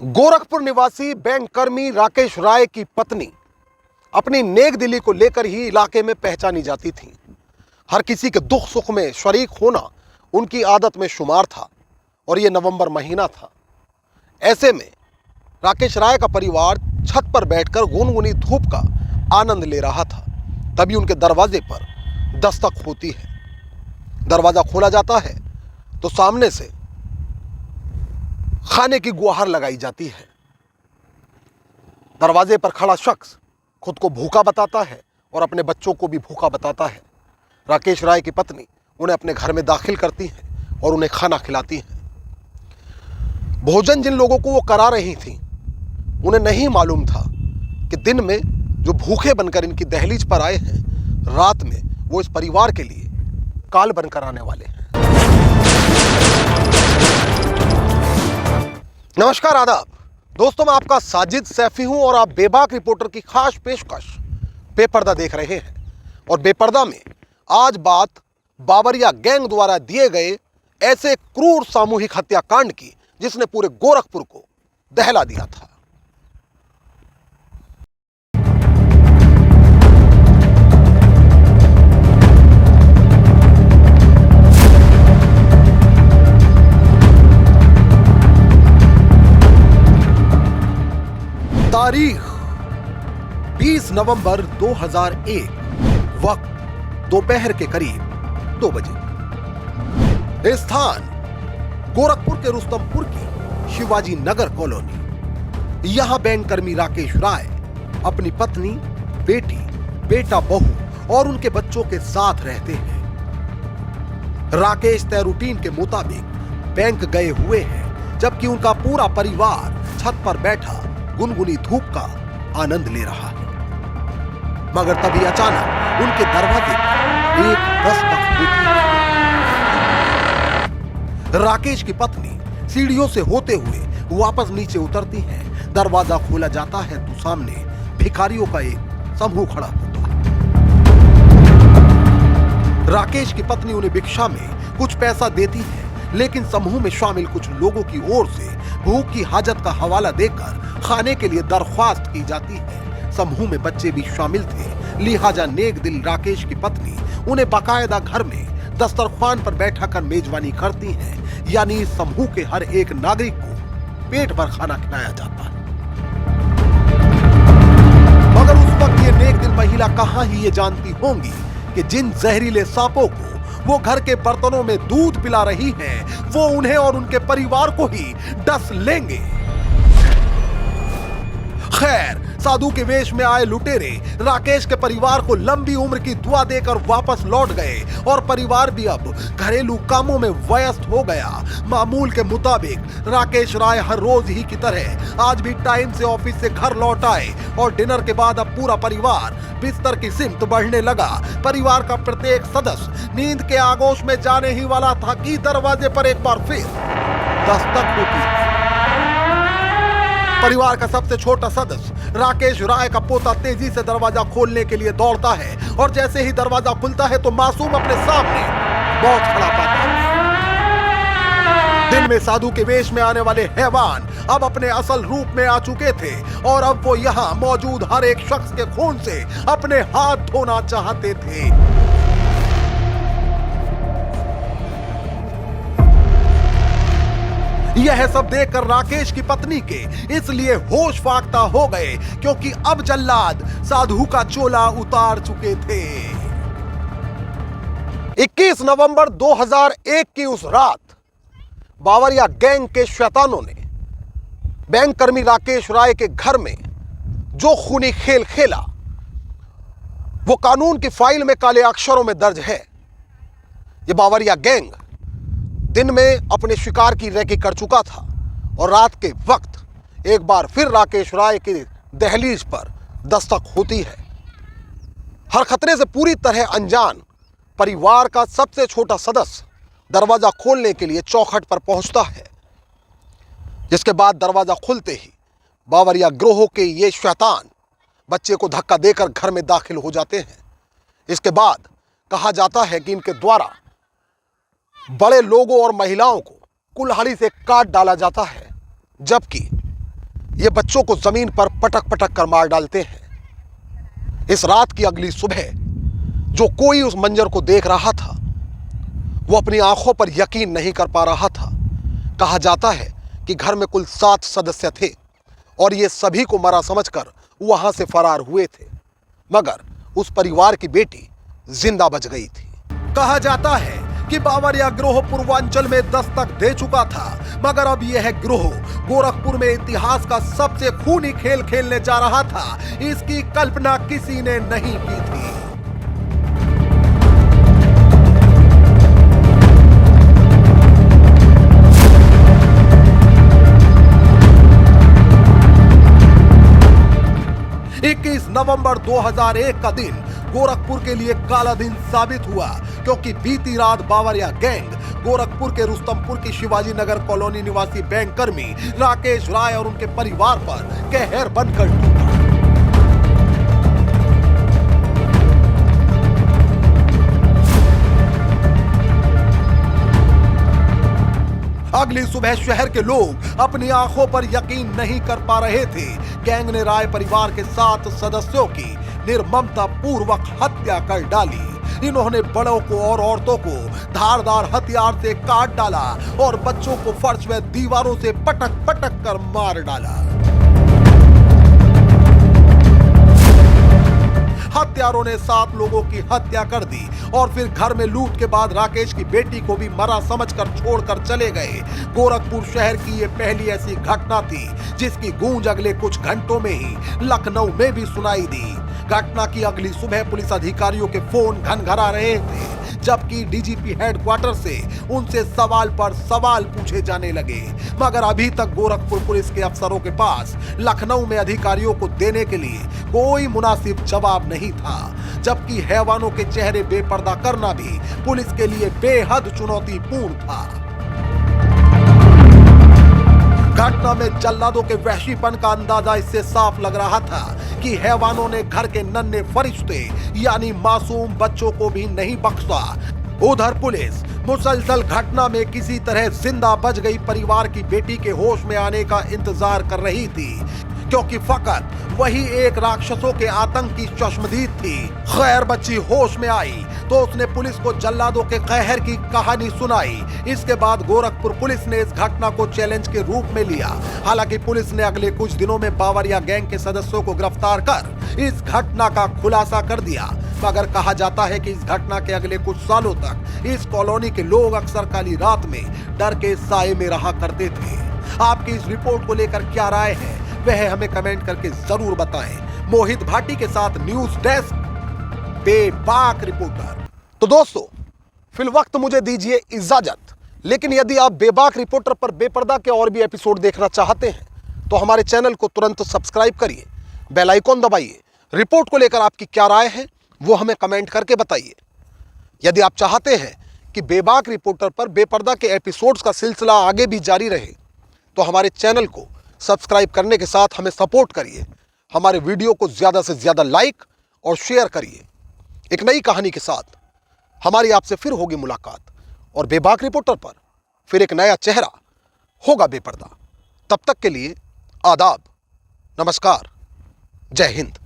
गोरखपुर निवासी बैंक कर्मी राकेश राय की पत्नी अपनी नेक दिली को लेकर ही इलाके में पहचानी जाती थी। हर किसी के दुख सुख में शरीक होना उनकी आदत में शुमार था और यह नवंबर महीना था। ऐसे में राकेश राय का परिवार छत पर बैठकर गुनगुनी धूप का आनंद ले रहा था। तभी उनके दरवाजे पर दस्तक होती है। दरवाजा खोला जाता है तो सामने से खाने की गुहार लगाई जाती है। दरवाजे पर खड़ा शख्स खुद को भूखा बताता है और अपने बच्चों को भी भूखा बताता है। राकेश राय की पत्नी उन्हें अपने घर में दाखिल करती है और उन्हें खाना खिलाती है। भोजन जिन लोगों को वो करा रही थी, उन्हें नहीं मालूम था कि दिन में जो भूखे बनकर इनकी दहलीज पर आए हैं, रात में वो इस परिवार के लिए काल बनकर आने वाले हैं। नमस्कार, आदाब दोस्तों, मैं आपका साजिद सैफी हूं और आप बेबाक रिपोर्टर की खास पेशकश बेपर्दा देख रहे हैं। और बेपर्दा में आज बात बावरिया गैंग द्वारा दिए गए ऐसे क्रूर सामूहिक हत्याकांड की जिसने पूरे गोरखपुर को दहला दिया था। तारीख 20 नवंबर 2001, वक्त दोपहर के करीब 2 बजे। स्थान गोरखपुर के रुस्तमपुर की शिवाजी नगर कॉलोनी। यहां बैंक कर्मी राकेश राय अपनी पत्नी, बेटी, बेटा, बहू और उनके बच्चों के साथ रहते हैं। राकेश तय रूटीन के मुताबिक बैंक गए हुए हैं, जबकि उनका पूरा परिवार छत पर बैठा गुनगुनी धूप का आनंद ले रहा है। मगर तभी अचानक उनके दरवाजे पर एक दस्तक होती है। राकेश की पत्नी सीढ़ियों से होते हुए वापस नीचे उतरती है। दरवाजा खोला जाता है तो सामने भिखारियों का एक समूह खड़ा होता है। राकेश की पत्नी उन्हें भिक्षा में कुछ पैसा देती है, लेकिन समूह में शामिल कुछ लोगों की ओर से भूख की हाजत का हवाला देकर खाने के लिए दरख्वास्त की जाती है। समूह में बच्चे भी शामिल थे, लिहाजा नेक दिल राकेश की पत्नी उन्हें बाकायदा घर में दस्तरख्वान पर बैठाकर मेजबानी करती हैं, यानी समूह के हर एक नागरिक को पेट भर खाना खिलाया जाता है। मगर उस वक्त ये नेक दिल महिला कहां ही ये जानती होंगी कि जिन जहरीले सांपों को वो घर के बर्तनों में दूध पिला रही हैं, वो उन्हें और उनके परिवार को ही डस लेंगे। खैर, साधु के वेश में आए लुटेरे राकेश के परिवार को लंबी उम्र की दुआ देकर वापस लौट गए और परिवार भी अब घरेलू कामों में व्यस्त हो गया। मामूल के मुताबिक राकेश राय हर रोज ही की तरह आज भी टाइम से ऑफिस से घर लौट आए और डिनर के बाद अब पूरा परिवार बिस्तर की सिमत बढ़ने लगा। परिवार का प्रत्येक सदस्य नींद के आगोश में जाने ही वाला था कि दरवाजे पर एक बार फिर दस्तक होती। परिवार का सबसे छोटा सदस्य राकेश राय का पोता तेजी से दरवाजा खोलने के लिए दौड़ता है और जैसे ही दरवाजा खुलता है तो मासूम अपने सामने मौत खड़ा पाता है। दिन में साधु के वेश में आने वाले हैवान अब अपने असल रूप में आ चुके थे और अब वो यहाँ मौजूद हर एक शख्स के खून से अपने हाथ धोना चाहते थे। यह सब देखकर राकेश की पत्नी के इसलिए होश फाख्ता हो गए क्योंकि अब जल्लाद साधु का चोला उतार चुके थे। 21 नवंबर 2001 की उस रात बावरिया गैंग के शैतानों ने बैंक कर्मी राकेश राय के घर में जो खूनी खेल खेला, वो कानून की फाइल में काले अक्षरों में दर्ज है। ये बावरिया गैंग दिन में अपने शिकार की रेकी कर चुका था और रात के वक्त एक बार फिर राकेश राय की दहलीज पर दस्तक होती है। हर खतरे से पूरी तरह अनजान परिवार का सबसे छोटा सदस्य दरवाजा खोलने के लिए चौखट पर पहुंचता है, जिसके बाद दरवाजा खुलते ही बावरिया ग्रोह के ये शैतान बच्चे को धक्का देकर घर में दाखिल हो जाते हैं। इसके बाद कहा जाता है कि इनके द्वारा बड़े लोगों और महिलाओं को कुल्हाड़ी से काट डाला जाता है, जबकि ये बच्चों को जमीन पर पटक पटक कर मार डालते हैं। इस रात की अगली सुबह जो कोई उस मंजर को देख रहा था वो अपनी आंखों पर यकीन नहीं कर पा रहा था। कहा जाता है कि घर में कुल 7 सदस्य थे और ये सभी को मरा समझकर वहां से फरार हुए थे, मगर उस परिवार की बेटी जिंदा बच गई थी। कहा जाता है कि बावरिया गिरोह पूर्वांचल में दस्तक दे चुका था, मगर अब यह गिरोह गोरखपुर में इतिहास का सबसे खूनी खेल खेलने जा रहा था, इसकी कल्पना किसी ने नहीं की थी। नवंबर 2001 का दिन गोरखपुर के लिए काला दिन साबित हुआ, क्योंकि बीती रात बावरिया गैंग गोरखपुर के रुस्तमपुर की शिवाजी नगर कॉलोनी निवासी बैंक कर्मी राकेश राय और उनके परिवार पर कहर बनकर टूटा। अगली सुबह शहर के लोग अपनी आंखों पर यकीन नहीं कर पा रहे थे। गैंग ने राय परिवार के 7 सदस्यों की निर्ममता पूर्वक हत्या कर डाली। इन्होंने बड़ों को और औरतों को धारदार हथियार से काट डाला और बच्चों को फर्श में दीवारों से पटक पटक कर मार डाला। हत्यारों ने 7 लोगों की हत्या कर दी और फिर घर में लूट के बाद राकेश की बेटी को भी मरा समझकर छोड़कर चले गए। गोरखपुर शहर की ये पहली ऐसी घटना थी जिसकी गूंज अगले कुछ घंटों में ही लखनऊ में भी सुनाई दी। घटना की अगली सुबह पुलिस अधिकारियों के फोन घनघना रहे थे, जबकि डीजीपी हेडक्वार्टर से उनसे सवाल पर सवाल पूछे जाने लगे, मगर अभी तक गोरखपुर पुलिस के अफसरों के पास लखनऊ में अधिकारियों को देने के लिए कोई मुनासिब जवाब नहीं था। जबकि हैवानों के चेहरे बेपर्दा करना भी पुलिस के लिए बेहद चुनौतीपूर्ण था। घटना में जल्लादों के वहशीपन का अंदाजा इससे साफ लग रहा था कि हैवानों ने घर के नन्हे फरिश्ते यानी मासूम बच्चों को भी नहीं बख्शा। उधर पुलिस मुसलसल घटना में किसी तरह जिंदा बच गई परिवार की बेटी के होश में आने का इंतजार कर रही थी, क्योंकि फकत वही एक राक्षसों के आतंक की चश्मदीद थी। खैर बच्ची होश में आई तो उसने पुलिस को जल्लादों के कहर की कहानी सुनाई। इसके बाद गोरखपुर पुलिस ने इस घटना को चैलेंज के रूप में लिया। हालांकि पुलिस ने अगले कुछ दिनों में बावरिया गैंग के सदस्यों को गिरफ्तार कर इस घटना का खुलासा कर दिया, मगर कहा जाता है कि इस घटना के अगले कुछ सालों तक इस कॉलोनी के लोग अक्सर काली रात में डर के साए में रहा करते थे। आपकी इस रिपोर्ट को लेकर क्या राय है वह हमें कमेंट करके जरूर बताएं। मोहित भाटी के साथ न्यूज डेस्क, बेबाक रिपोर्टर। तो दोस्तों फिलवक्त मुझे दीजिए इजाजत, लेकिन यदि आप बेबाक रिपोर्टर पर बेपर्दा के और भी एपिसोड देखना चाहते हैं तो हमारे चैनल को तुरंत सब्सक्राइब करिए, बेल आइकॉन दबाइए। रिपोर्ट को लेकर आपकी क्या राय है वो हमें कमेंट करके बताइए। यदि आप चाहते हैं कि बेबाक रिपोर्टर पर बेपर्दा के एपिसोड्स का सिलसिला आगे भी जारी रहे तो हमारे चैनल को सब्सक्राइब करने के साथ हमें सपोर्ट करिए। हमारे वीडियो को ज़्यादा से ज़्यादा लाइक और शेयर करिए। एक नई कहानी के साथ हमारी आपसे फिर होगी मुलाकात और बेबाक रिपोर्टर पर फिर एक नया चेहरा होगा बेपर्दा। तब तक के लिए आदाब, नमस्कार, जय हिंद।